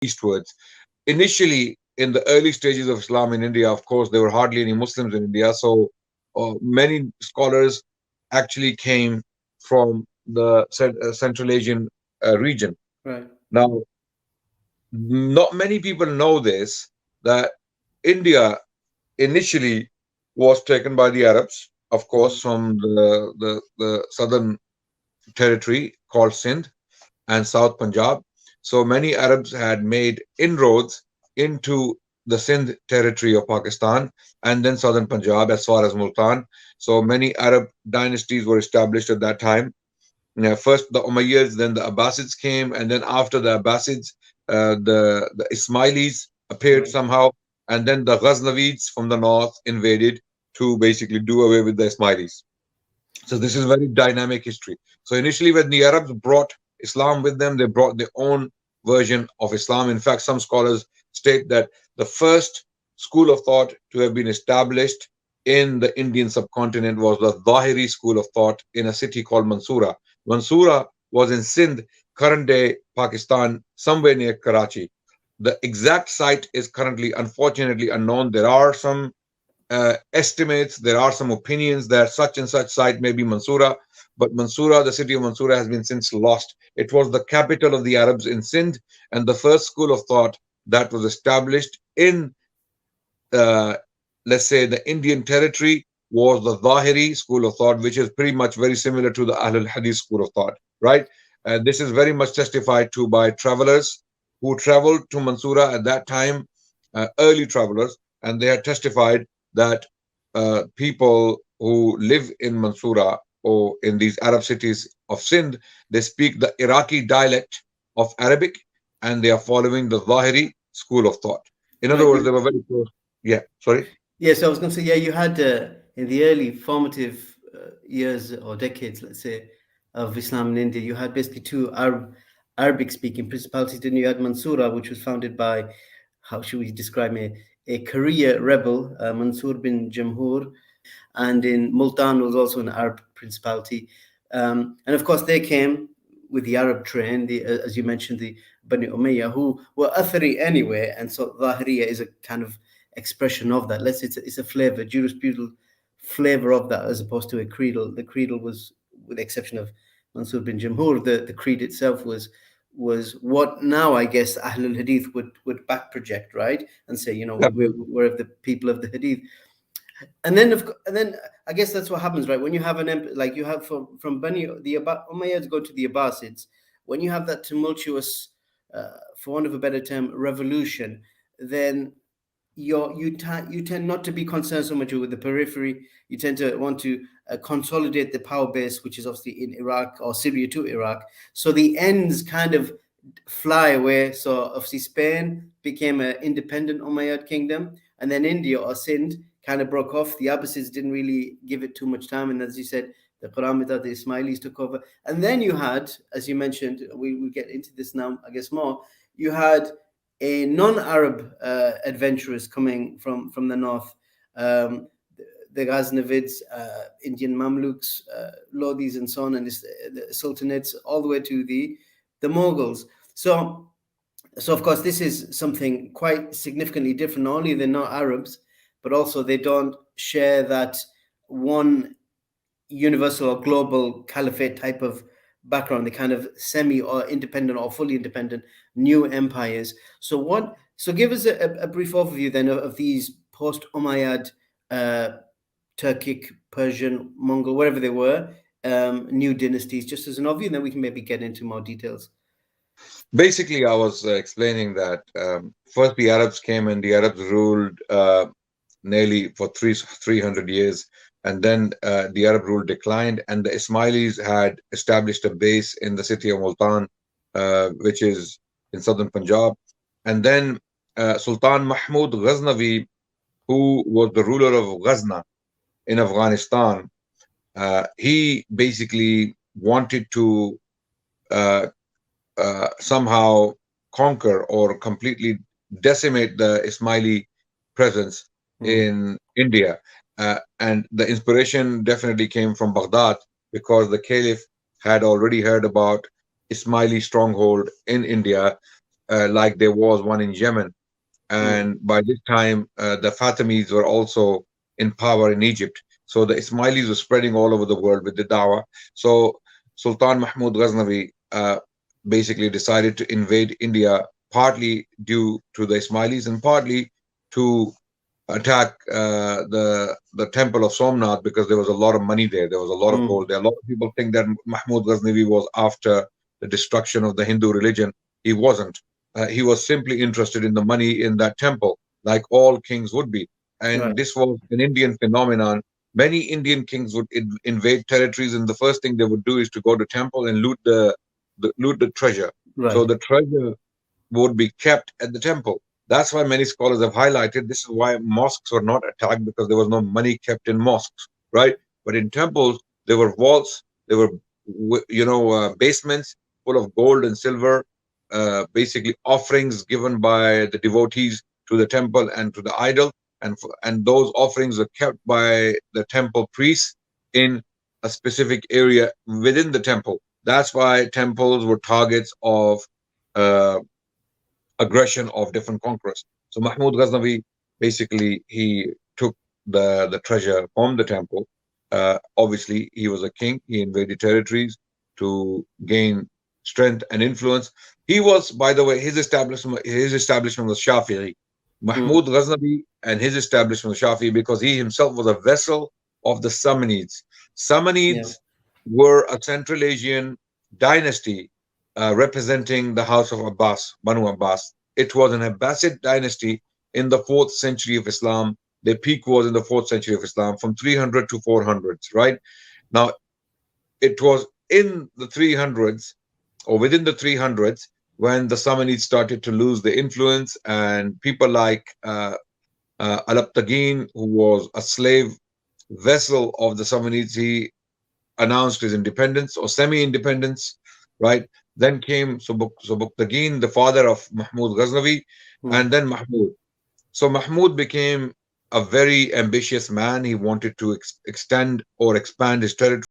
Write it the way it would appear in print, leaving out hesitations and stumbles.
eastwards. Initially, in the early stages of Islam in India, of course, there were hardly any Muslims in India. So many scholars actually came from the Central Asian region. Right. Now, not many people know this, that India initially was taken by the Arabs, of course, from the southern territory called Sindh and South Punjab. So many Arabs had made inroads into the Sindh territory of Pakistan and then southern Punjab as far as Multan. So many Arab dynasties were established at that time. First the Umayyads, then the Abbasids came, and then after the Abbasids, the Ismailis appeared Right. somehow, and then the Ghaznavids from the north invaded to basically do away with the Ismailis. So this is very dynamic history. So initially, when the Arabs brought Islam with them, they brought their own version of Islam. In fact, some scholars state that the first school of thought to have been established in the Indian subcontinent was the Zahiri school of thought in a city called Mansura. Mansura was in Sindh, current day Pakistan, somewhere near Karachi. The exact site is currently, unfortunately, unknown. There are some estimates, there are some opinions that such and such site may be Mansura, but Mansura, the city of Mansura, has been since lost. It was the capital of the Arabs in Sindh, and the first school of thought that was established in, uh, let's say, the Indian territory was the Zahiri school of thought, which is pretty much very similar to the Ahlul Hadith school of thought, right? This is very much testified to by travelers who traveled to Mansura at that time, early travelers, and they had testified that people who live in Mansura or in these Arab cities of Sindh, they speak the Iraqi dialect of Arabic, and they are following the Zahiri school of thought. In other Right. words, they were very close. Yeah, sorry. Yes, I was going to say, yeah, you had in the early formative years or decades, let's say, of Islam in India, you had basically two Arabic-speaking principalities. Then you had Mansura, which was founded by, how should we describe it, a career rebel, Mansur bin Jamhur, and in Multan was also an Arab principality. And of course, they came with the Arab train, as you mentioned, the Bani Umayyah, who were Athari anyway, and so Zahiriya is a kind of expression of that. Let's say it's a flavor, jurisprudential flavor of that, as opposed to a creedal. The creedal was, with the exception of Mansur bin Jamhur, the creed itself was what now I guess Ahlul Hadith would back project, right, and say, we're of the people of the Hadith. And then, and then I guess that's what happens, right? When you have like you have from Bani the Umayyads go to the Abbasids, when you have that tumultuous, for want of a better term, revolution, then you tend not to be concerned so much with the periphery. You tend to want to consolidate the power base, which is obviously in Iraq or Syria to Iraq. So the ends kind of fly away. So obviously Spain became an independent Umayyad kingdom, and then India or Sindh kind of broke off. The Abbasids didn't really give it too much time, and as you said, the Qaramita, the Ismailis took over. And then you had, as you mentioned, we get into this now, I guess more, you had a non-Arab adventurers coming from the north, the Ghaznavids, Indian Mamluks, Lodis and so on, and the Sultanates, all the way to the Mughals. So of course, this is something quite significantly different. Not only they're not Arabs, but also they don't share that one universal or global caliphate type of background, the kind of semi or independent or fully independent new empires. So give us a brief overview then of these post-Umayyad, Turkic, Persian, Mongol, wherever they were, new dynasties, just as an overview, and then we can maybe get into more details. Basically, I was explaining that first the Arabs came and the Arabs ruled nearly for 300 years, and then the Arab rule declined, and the Ismailis had established a base in the city of Multan, which is in southern Punjab. And then Sultan Mahmud Ghaznavi, who was the ruler of Ghazna in Afghanistan, he basically wanted to somehow conquer or completely decimate the Ismaili presence in India. And the inspiration definitely came from Baghdad, because the Caliph had already heard about Ismaili stronghold in India. like there was one in Yemen. mm, And by this time, the Fatimids were also in power in Egypt. So the Ismailis were spreading all over the world with the Dawah. So Sultan Mahmud Ghaznavi basically decided to invade India, partly due to the Ismailis and partly to attack the temple of Somnath, because there was a lot of money there. There was a lot of mm. gold there. A lot of people think that Mahmud Ghaznavi was after the destruction of the Hindu religion. He wasn't. He was simply interested in the money in that temple, like all kings would be. And Right, this was an Indian phenomenon. Many Indian kings would invade territories, and the first thing they would do is to go to temple and loot the treasure. So right, the treasure would be kept at the temple. That's why many scholars have highlighted this is why mosques were not attacked, because there was no money kept in mosques, right? But in temples, there were vaults, there were basements full of gold and silver, basically offerings given by the devotees to the temple and to the idol, and those offerings were kept by the temple priests in a specific area within the temple. That's why temples were targets of uh, aggression of different conquerors. So Mahmud Ghaznavi basically he took the treasure from the temple. Obviously, he was a king. He invaded territories to gain strength and influence. He was, by the way, his establishment was Shafi'i. mm, Mahmud Ghaznavi and his establishment was Shafi'i because he himself was a vessel of the Samanids. yeah, Samanids were a Central Asian dynasty representing the house of Abbas, Banu Abbas. It was an Abbasid dynasty in the 4th century of Islam. Their peak was in the 4th century of Islam, from 300 to 400s, right? Now, it was in the 300s or within the 300s when the Samanids started to lose their influence, and people like Alaptagin, who was a slave vessel of the Samanids, he announced his independence or semi-independence, right? Then came Subuktagiin, the father of Mahmud Ghaznavi, and mm. then Mahmud. So Mahmud became a very ambitious man. He wanted to extend or expand his territory.